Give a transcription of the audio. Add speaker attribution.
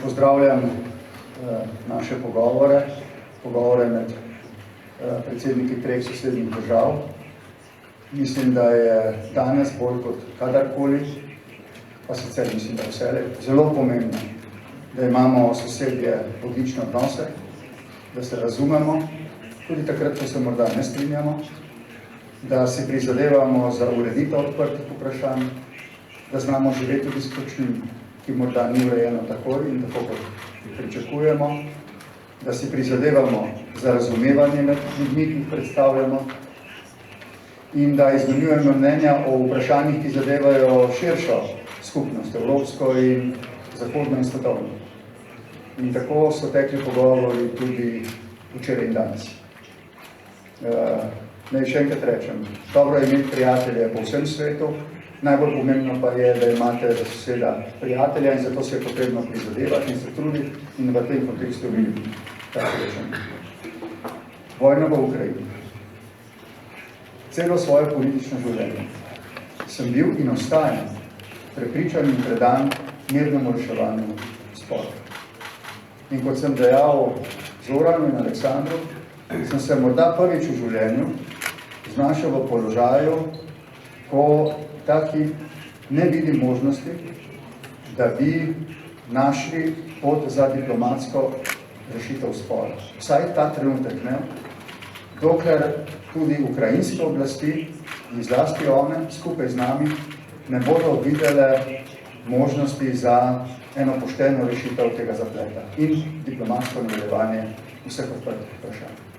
Speaker 1: Pozdravljam naše pogovore med predsedniki treh sosednjih držav. Mislim, da je danes bolj kot kadarkoli, pa sicer mislim, da vselej, zelo pomembno, da imamo sosedje odlične odnose, da se razumemo, tudi takrat, ko se morda ne strinjamo, da si prizadevamo za ureditev odprtih vprašanj, da znamo živeti tudi s počnim, ki morda ni urejeno takoj in tako, kot pričakujemo, da si prizadevamo za razumevanje med ljudmi, ki jih predstavljamo, in da izmenjujemo mnenja o vprašanjih, ki zadevajo širšo skupnost, evropsko in zahodno in svetovno. In tako so tekli pogovori tudi včeraj in danes. Naj še enkrat rečem, dobro je imeti prijatelje po vsem svetu, najbolj pomembno pa je, da imate za soseda prijatelja in zato se je potrebno prizadevati in se truditi in v tem kontekstu videti, tako rečem. Vojna v Ukrajini. Celo svoje politično življenje sem bil in ostajam prepričan in predan mirnemu reševanju sporov. In kot sem dejal Zoranu in Aleksandru, sem se morda prvič v življenju znašel v položaju, ko taki ne vidim možnosti, da bi našli pot za diplomatsko rešitev spora. Vsaj ta trenutek ne, dokler tudi ukrajinske oblasti in zlasti one skupaj z nami ne bodo videle možnosti za eno pošteno rešitev tega zapleta in diplomatsko nadaljevanje vseh odprtih vprašanj.